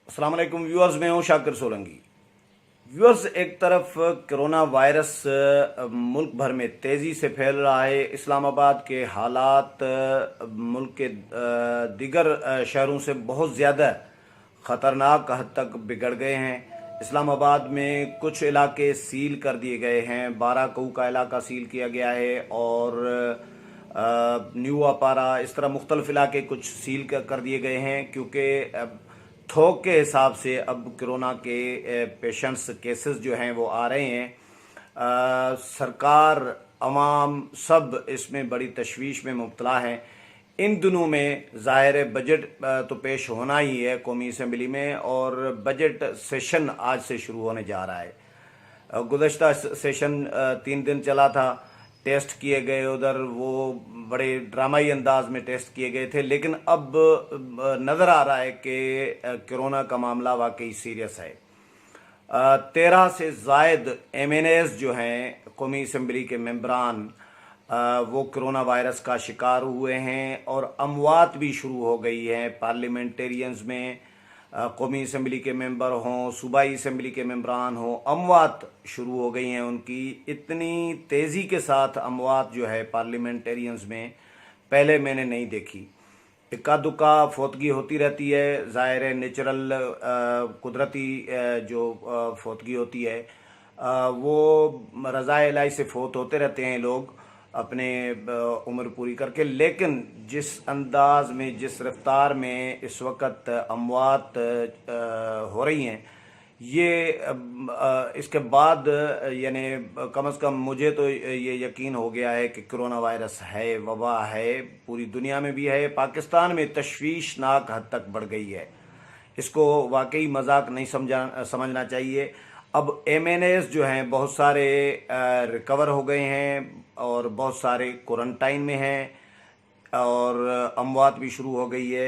अस्सलाम वालेकुम व्यूअर्स, मैं हूं शाकिर सोलंकी। व्यूअर्स, एक तरफ कोरोना वायरस मुल्क भर में तेज़ी से फैल रहा है। इस्लामाबाद के हालात मुल्क के दीगर शहरों से बहुत ज़्यादा ख़तरनाक हद तक बिगड़ गए हैं। इस्लामाबाद में कुछ इलाके सील कर दिए गए हैं। बाराकऊ का इलाका सील किया गया है और न्यू अपारा, इस तरह मुख्तलिफ इलाके कुछ सील कर दिए गए हैं, क्योंकि थोक के हिसाब से अब कोरोना के पेशेंट्स केसेस जो हैं वो आ रहे हैं। सरकार, अवाम सब इसमें बड़ी तशवीश में मुब्तला हैं। इन दिनों में ज़ाहिर बजट तो पेश होना ही है कौमी असम्बली में, और बजट सेशन आज से शुरू होने जा रहा है। गुज़श्ता सेशन 3 दिन चला था। टेस्ट किए गए उधर, वो बड़े ड्रामाई अंदाज में टेस्ट किए गए थे, लेकिन अब नज़र आ रहा है कि कोरोना का मामला वाकई सीरियस है। 13 से ज़ायद MNAs जो हैं कौमी असम्बली के मेंबरान, वो कोरोना वायरस का शिकार हुए हैं और अमवात भी शुरू हो गई हैं। पार्लियामेंटेरियंस में कौमी असम्बली के मेंबर हों, सूबाई असम्बली के मेंबरान हों, अमवात शुरू हो गई हैं उनकी। इतनी तेज़ी के साथ अमवात जो है पार्लियामेंटेरियंस में पहले मैंने नहीं देखी। इक्का दुक्का फौतगी होती रहती है, ज़ाहिर है नेचुरल कुदरती जो फौतगी होती है, वो रज़ाए इलाही से फौत होते रहते हैं लोग अपने उम्र पूरी करके। लेकिन जिस अंदाज में, जिस रफ्तार में इस वक्त अमवात हो रही हैं, ये इसके बाद यानी कम से कम मुझे तो ये यकीन हो गया है कि कोरोना वायरस है, वबा है, पूरी दुनिया में भी है, पाकिस्तान में तशवीशनाक हद तक बढ़ गई है। इसको वाकई मजाक नहीं समझना चाहिए। अब MNAs जो हैं बहुत सारे रिकवर हो गए हैं और बहुत सारे क्वारंटाइन में हैं और अमवात भी शुरू हो गई है।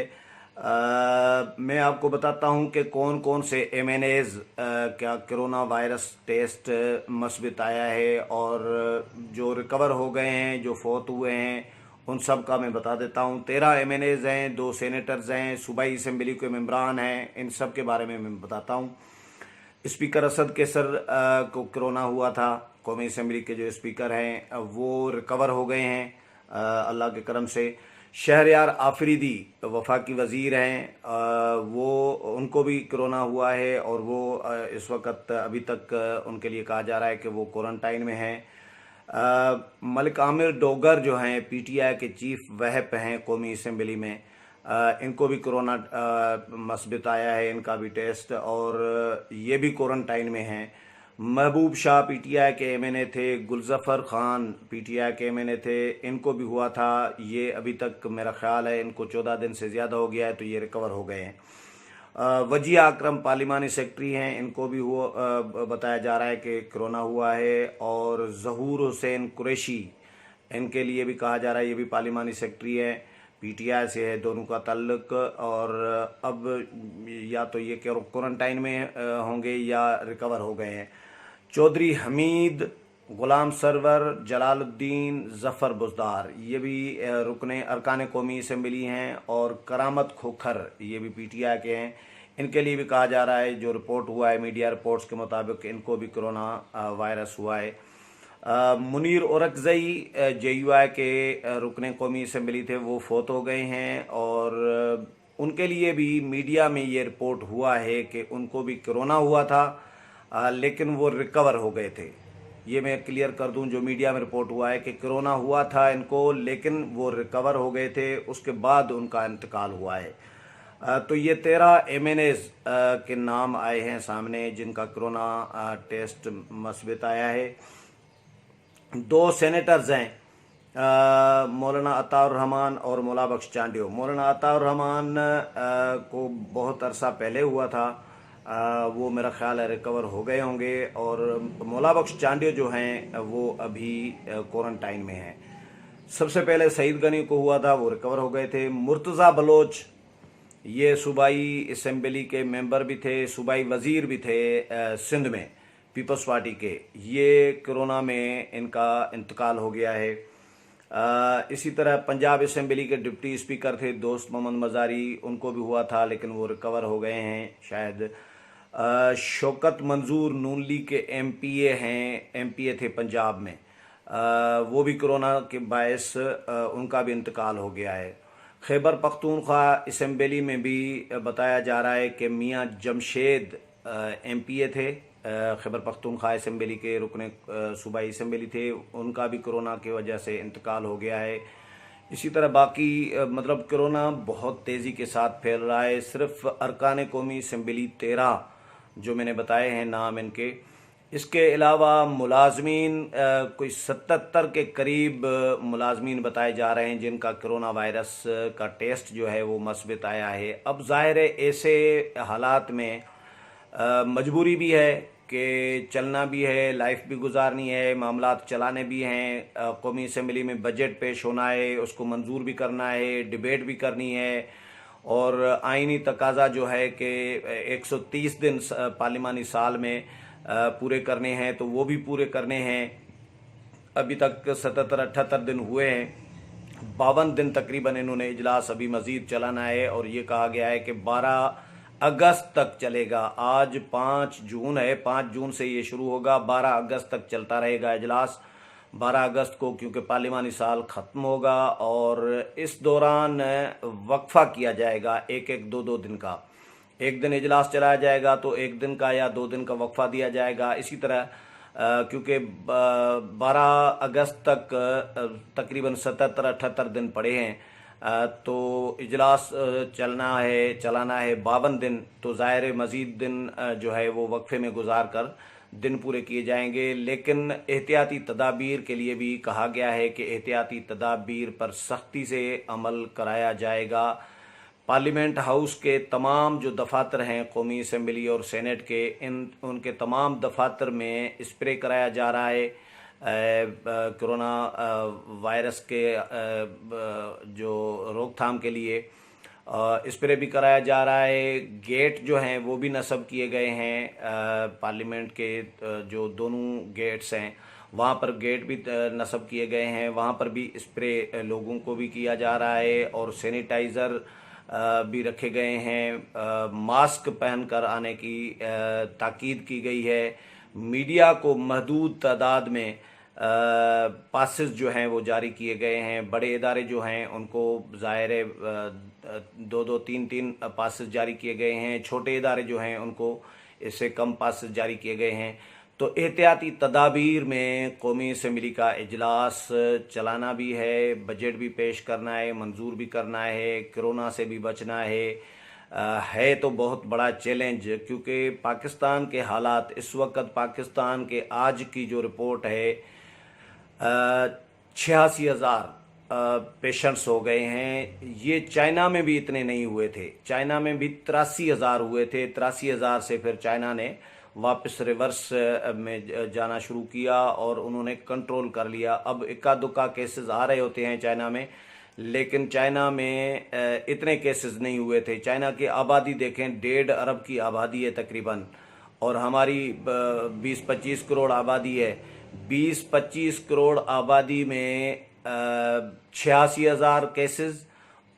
मैं आपको बताता हूं कि कौन कौन से MNAs क्या कोरोना वायरस टेस्ट मस्बित आया है, और जो रिकवर हो गए हैं, जो फौत हुए हैं, उन सब का मैं बता देता हूं। 13 MNAs हैं, 2 सेनेटर्स हैं, सूबाई असम्बली के मेंबरान हैं। इन सब के बारे में मैं बताता हूं। स्पीकर असद कैसर को कोरोना हुआ था। कौमी असम्बली के जो स्पीकर हैं वो रिकवर हो गए हैं अल्लाह के करम से। शहरयार आफरीदी वफाकी वज़ीर हैं, वो उनको भी कोरोना हुआ है और वो इस वक्त अभी तक उनके लिए कहा जा रहा है कि वो क्वारंटाइन में हैं। मलिक आमिर डोगर जो हैं PTI के चीफ वहप हैं कौमी असम्बली में, इनको भी कोरोना मस्बित आया है, इनका भी टेस्ट, और ये भी क्वारंटाइन में हैं। महबूब शाह PTI के MNA थे, गुलजफर खान PTI के MNA थे, इनको भी हुआ था। ये अभी तक मेरा ख्याल है इनको 14 दिन से ज़्यादा हो गया है, तो ये रिकवर हो गए हैं। वजिया अकरम पार्लिमानी सेक्रेटरी हैं, इनको भी हुआ बताया जा रहा है कि कोरोना हुआ है। और ज़हूर हुसैन कुरैशी, इनके लिए भी कहा जा रहा है, ये भी पार्लिमानी सेक्रेटरी है, PTI से है दोनों का ताल्लुक, और अब या तो ये क्वारंटाइन में होंगे या रिकवर हो गए हैं। चौधरी हमीद, गुलाम सरवर, जलालुद्दीन, ज़फ़र बुज़दार, ये भी रुकने अरकान कौमी असम्बली हैं, और करामत खोखर, ये भी PTI के हैं। इनके लिए भी कहा जा रहा है, जो रिपोर्ट हुआ है मीडिया रिपोर्ट्स के मुताबिक, इनको भी कोरोना वायरस हुआ है। मुनीर औरकज़ई JUI के रुकने कौमी असम्बली थे, वो फौत हो गए हैं, और उनके लिए भी मीडिया में ये रिपोर्ट हुआ है कि उनको भी कोरोना हुआ था, लेकिन वो रिकवर हो गए थे। ये मैं क्लियर कर दूं, जो मीडिया में रिपोर्ट हुआ है कि कोरोना हुआ था इनको, लेकिन वो रिकवर हो गए थे, उसके बाद उनका इंतकाल हुआ है। तो ये 13 MNAs के नाम आए हैं सामने जिनका कोरोना टेस्ट मस्बित आया है। 2 सेनेटर्स हैं, मौलाना अताउर रहमान और मौला बख्श चांडियो। मौलाना अताउर रहमान को बहुत अरसा पहले हुआ था, वो मेरा ख्याल है रिकवर हो गए होंगे, और मौला बख्श चांडियो जो हैं वो अभी क्वारंटाइन में हैं। सबसे पहले सईद गनी को हुआ था, वो रिकवर हो गए थे। मुर्तज़ा बलोच, ये सूबाई असम्बली के मेंबर भी थे, सूबाई वज़ीर भी थे सिंध में पीपल्स पार्टी के, ये कोरोना में इनका इंतकाल हो गया है। इसी तरह पंजाब असम्बली के डिप्टी स्पीकर थे दोस्त मोहम्मद मज़ारी, उनको भी हुआ था लेकिन वो रिकवर हो गए हैं शायद। शौकत मंजूर नून लीग के एमपीए थे पंजाब में, वो भी कोरोना के बायस उनका भी इंतकाल हो गया है। खैबर पख्तूनख्वा असम्बली में भी बताया जा रहा है कि मियां जमशेद एमपीए थे, खैबर पख्तूनख्वा असम्बली के रुकने सूबाई असम्बली थे, उनका भी कोरोना की वजह से इंतकाल हो गया है। इसी तरह बाकी मतलब कोरोना बहुत तेज़ी के साथ फैल रहा है। सिर्फ अरकान कौमी असम्बली 13 जो मैंने बताए हैं नाम इनके, इसके अलावा मुलाजमीन कोई 77 के करीब मुलाजमीन बताए जा रहे हैं जिनका कोरोना वायरस का टेस्ट जो है वो मस्बत आया है। अब ज़ाहिर है ऐसे हालात में मजबूरी भी है कि चलना भी है, लाइफ भी गुजारनी है, मामलात चलाने भी हैं, कौमी असम्बली में बजट पेश होना है, उसको मंजूर भी करना है, डिबेट भी करनी है, और आइनी तकाजा जो है कि 130 दिन पार्लिमानी साल में पूरे करने हैं, तो वो भी पूरे करने हैं। अभी तक 77-78 दिन हुए हैं, 52 दिन तकरीबन इन्होंने इजलास अभी मज़ीद चलाना है, और ये कहा गया है कि 12 अगस्त तक चलेगा। आज 5 जून है, 5 जून से ये शुरू होगा, 12 अगस्त तक चलता रहेगा इजलास। 12 अगस्त को क्योंकि पार्लिमानी साल ख़त्म होगा, और इस दौरान वक्फा किया जाएगा 1-2 दिन का। एक दिन इजलास चलाया जाएगा तो 1 दिन का या 2 दिन का वक्फा दिया जाएगा। इसी तरह क्योंकि 12 अगस्त तक तकरीबन 77-78 दिन पड़े हैं, तो इजलास चलाना है 52 दिन, तो ज़ाहिर मज़ीद दिन जो है वो वक्फे में गुजार कर दिन पूरे किए जाएंगे। लेकिन एहतियाती तदाबीर के लिए भी कहा गया है कि एहतियाती तदाबीर पर सख्ती से अमल कराया जाएगा। पार्लियामेंट हाउस के तमाम जो दफातर हैं कौमी असम्बली और सेनेट के, उनके तमाम दफातर में स्प्रे कराया जा रहा है कोरोना वायरस के जो रोकथाम के लिए स्प्रे भी कराया जा रहा है। गेट जो हैं वो भी नस्ब किए गए हैं, पार्लियामेंट के जो दोनों गेट्स हैं वहाँ पर गेट भी नस्ब किए गए हैं, वहाँ पर भी स्प्रे लोगों को भी किया जा रहा है, और सैनिटाइज़र भी रखे गए हैं। मास्क पहनकर आने की ताकीद की गई है। मीडिया को महदूद तादाद में पासेस जो हैं वो जारी किए गए हैं। बड़े इदारे जो हैं उनको ज़ाहिर 2-2, 3-3 पासेस जारी किए गए हैं। छोटे इदारे जो हैं उनको इससे कम पासेस जारी किए गए हैं। तो एहतियाती तदाबीर में कौमी असम्बली का इजलास चलाना भी है, बजट भी पेश करना है, मंजूर भी करना है, कोरोना से भी बचना है तो बहुत बड़ा चैलेंज, क्योंकि पाकिस्तान के हालात इस वक्त, पाकिस्तान के आज की जो रिपोर्ट है 86,000 पेशेंट्स हो गए हैं। ये चाइना में भी इतने नहीं हुए थे, चाइना में भी 83,000 हुए थे। 83,000 से फिर चाइना ने वापस रिवर्स में जाना शुरू किया और उन्होंने कंट्रोल कर लिया। अब इक्का दुक्का केसेस आ रहे होते हैं चाइना में, लेकिन चाइना में इतने केसेस नहीं हुए थे। चाइना की आबादी देखें, 1.5 अरब की आबादी है तकरीबन, और हमारी 20-25 करोड़ आबादी है। 20-25 करोड़ आबादी में 86,000 केसेस,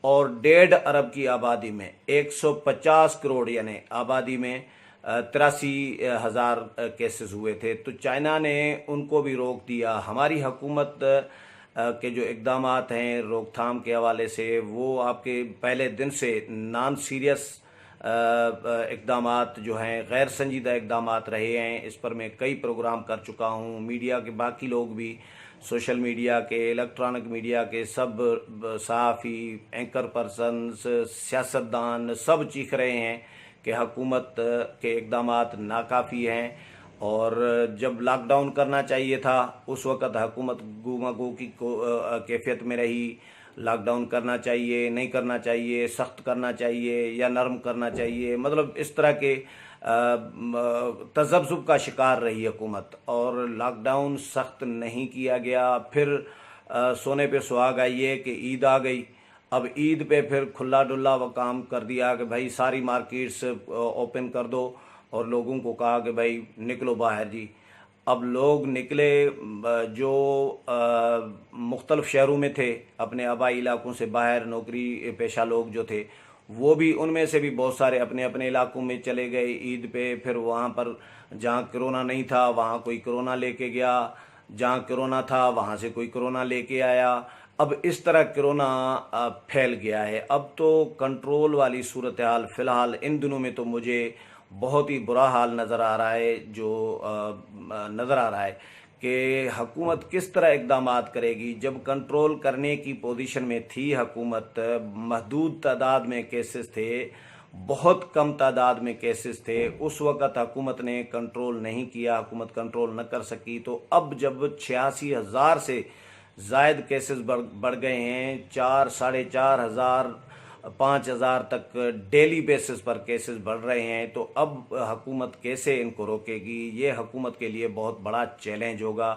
और 1.5 अरब की आबादी में 150 करोड़ यानी आबादी में 83,000 केसेस हुए थे। तो चाइना ने उनको भी रोक दिया। हमारी हुकूमत के जो इक़दामात हैं रोकथाम के हवाले से, वो आपके पहले दिन से नॉन सीरियस इक़दामात जो हैं, गैर संजीदा इक़दामात रहे हैं। इस पर मैं कई प्रोग्राम कर चुका हूँ। मीडिया के बाकी लोग भी, सोशल मीडिया के, इलेक्ट्रॉनिक मीडिया के सब सहाफ़ी, एंकर पर्सन्स, सियासतदान सब चीख रहे हैं कि हुकूमत के इक़दामात नाकाफ़ी हैं, और जब लॉकडाउन करना चाहिए था उस वक़्त हुकूमत गुमागो की कैफियत में रही। लॉकडाउन करना चाहिए, नहीं करना चाहिए, सख्त करना चाहिए या नरम करना चाहिए, मतलब इस तरह के तज़ब्ज़ुब का शिकार रही हुकूमत, और लॉकडाउन सख्त नहीं किया गया। फिर सोने पे सुहागा ये कि ईद आ गई। अब ईद पे फिर खुला डुल्ला वो काम कर दिया कि भाई सारी मार्केट्स ओपन कर दो, और लोगों को कहा कि भाई निकलो बाहर जी। اب لوگ نکلے جو مختلف شہروں میں تھے، اپنے آبائی علاقوں سے باہر نوکری پیشہ لوگ جو تھے، وہ بھی ان میں سے بھی بہت سارے اپنے اپنے علاقوں میں چلے گئے عید پہ. پھر وہاں پر جہاں کرونا نہیں تھا وہاں کوئی کرونا لے کے گیا، جہاں کرونا تھا وہاں سے کوئی کرونا لے کے آیا. اب اس طرح کرونا پھیل گیا ہے. اب تو کنٹرول والی صورتحال فی الحال ان دنوں میں تو مجھے بہت ہی برا حال نظر آ رہا ہے، جو نظر آ رہا ہے کہ حکومت کس طرح اقدامات کرے گی. جب کنٹرول کرنے کی پوزیشن میں تھی حکومت، محدود تعداد میں کیسز تھے، بہت کم تعداد میں کیسز تھے، اس وقت حکومت نے کنٹرول نہیں کیا، حکومت کنٹرول نہ کر سکی. تو اب جب 86,000 سے زائد کیسز بڑھ گئے ہیں، 4,500 5,000 تک ڈیلی بیسس پر کیسز بڑھ رہے ہیں، تو اب حکومت کیسے ان کو روکے گی؟ یہ حکومت کے لیے بہت بڑا چیلنج ہوگا.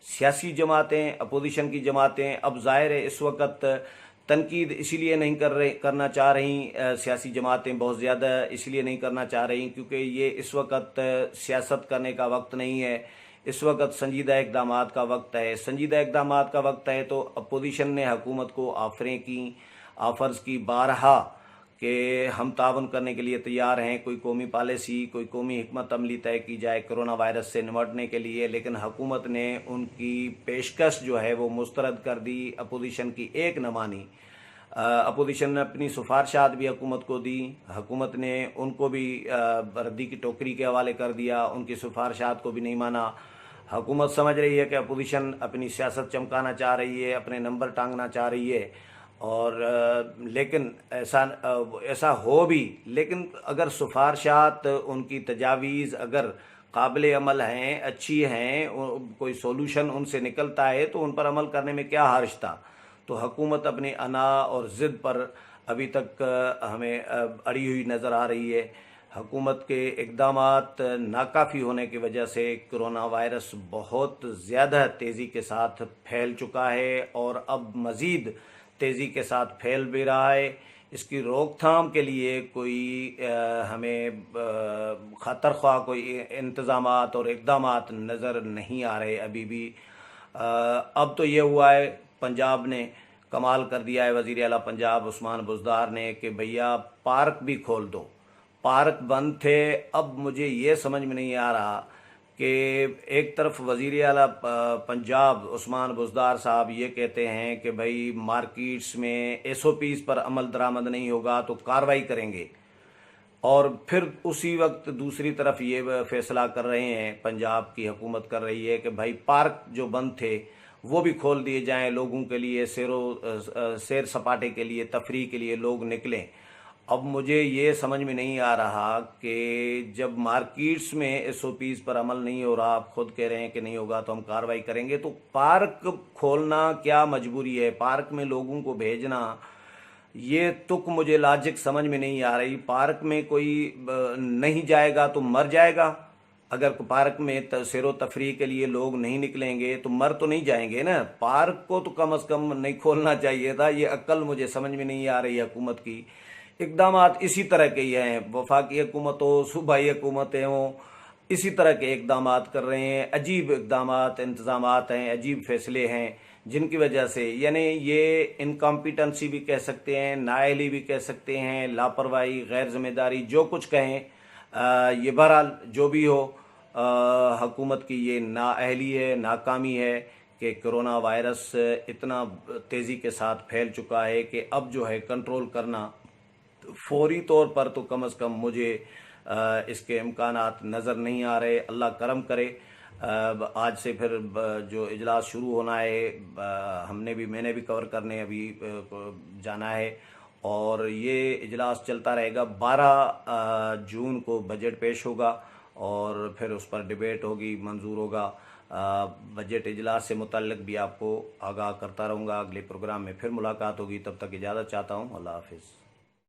سیاسی جماعتیں، اپوزیشن کی جماعتیں اب ظاہر ہے اس وقت تنقید اسی لیے نہیں کرنا چاہ رہی، سیاسی جماعتیں بہت زیادہ اس لیے نہیں کرنا چاہ رہی کیونکہ یہ اس وقت سیاست کرنے کا وقت نہیں ہے. اس وقت سنجیدہ اقدامات کا وقت ہے. سنجیدہ اقدامات کا وقت ہے تو اپوزیشن نے حکومت کو آفرز کی بارہا کہ ہم تعاون کرنے کے لیے تیار ہیں، کوئی قومی پالیسی، کوئی قومی حکمت عملی طے کی جائے کرونا وائرس سے نمٹنے کے لیے. لیکن حکومت نے ان کی پیشکش جو ہے وہ مسترد کر دی، اپوزیشن کی ایک نہ مانی. اپوزیشن نے اپنی سفارشات بھی حکومت کو دی، حکومت نے ان کو بھی ردی کی ٹوکری کے حوالے کر دیا، ان کی سفارشات کو بھی نہیں مانا. حکومت سمجھ رہی ہے کہ اپوزیشن اپنی سیاست چمکانا چاہ رہی ہے، اپنے نمبر ٹانگنا چاہ رہی ہے، اور لیکن ایسا ہو بھی. لیکن اگر سفارشات، ان کی تجاویز اگر قابل عمل ہیں، اچھی ہیں، کوئی سولوشن ان سے نکلتا ہے تو ان پر عمل کرنے میں کیا حرج تھا. تو حکومت اپنی انا اور ضد پر ابھی تک ہمیں اڑی ہوئی نظر آ رہی ہے. حکومت کے اقدامات ناکافی ہونے کی وجہ سے کرونا وائرس بہت زیادہ تیزی کے ساتھ پھیل چکا ہے اور اب مزید تیزی کے ساتھ پھیل بھی رہا ہے. اس کی روک تھام کے لیے کوئی ہمیں خاطر خواہ کوئی انتظامات اور اقدامات نظر نہیں آ رہے ابھی بھی. اب تو یہ ہوا ہے، پنجاب نے کمال کر دیا ہے، وزیر اعلیٰ پنجاب عثمان بزدار نے، کہ بھیا پارک بھی کھول دو. پارک بند تھے. اب مجھے یہ سمجھ میں نہیں آ رہا کہ ایک طرف وزیر اعلیٰ پنجاب عثمان بزدار صاحب یہ کہتے ہیں کہ بھائی مارکیٹس میں ایس او پیز پر عمل درآمد نہیں ہوگا تو کارروائی کریں گے، اور پھر اسی وقت دوسری طرف یہ فیصلہ کر رہے ہیں، پنجاب کی حکومت کر رہی ہے کہ بھائی پارک جو بند تھے وہ بھی کھول دیے جائیں، لوگوں کے لیے سیر سپاٹے کے لیے، تفریح کے لیے لوگ نکلیں. اب مجھے یہ سمجھ میں نہیں آ رہا کہ جب مارکیٹس میں ایس او پیز پر عمل نہیں ہو رہا، آپ خود کہہ رہے ہیں کہ نہیں ہوگا تو ہم کارروائی کریں گے، تو پارک کھولنا کیا مجبوری ہے؟ پارک میں لوگوں کو بھیجنا، یہ تک مجھے لاجک سمجھ میں نہیں آ رہی. پارک میں کوئی نہیں جائے گا تو مر جائے گا. اگر پارک میں سیر و تفریح کے لیے لوگ نہیں نکلیں گے تو مر تو نہیں جائیں گے نا. پارک کو تو کم از کم نہیں کھولنا چاہیے تھا. یہ عقل مجھے سمجھ میں نہیں آ رہی حکومت کی. اقدامات اسی طرح کے ہی ہیں، وفاقی حکومت ہو، صوبائی حکومتیں ہوں، اسی طرح کے اقدامات کر رہے ہیں. عجیب اقدامات، انتظامات ہیں، عجیب فیصلے ہیں جن کی وجہ سے یعنی یہ انکمپیٹنسی بھی کہہ سکتے ہیں، نااہلی بھی کہہ سکتے ہیں، لاپرواہی، غیر ذمہ داری، جو کچھ کہیں. یہ بہرحال جو بھی ہو، حکومت کی یہ نااہلی ہے، ناکامی ہے کہ کرونا وائرس اتنا تیزی کے ساتھ پھیل چکا ہے کہ اب جو ہے کنٹرول کرنا فوری طور پر تو کم از کم مجھے اس کے امکانات نظر نہیں آ رہے. اللہ کرم کرے. آج سے پھر جو اجلاس شروع ہونا ہے، میں نے بھی کور کرنے ابھی جانا ہے، اور یہ اجلاس چلتا رہے گا. 12 جون کو بجٹ پیش ہوگا اور پھر اس پر ڈیبیٹ ہوگی، منظور ہوگا. بجٹ اجلاس سے متعلق بھی آپ کو آگاہ کرتا رہوں گا. اگلے پروگرام میں پھر ملاقات ہوگی. تب تک اجازت چاہتا ہوں. اللہ حافظ.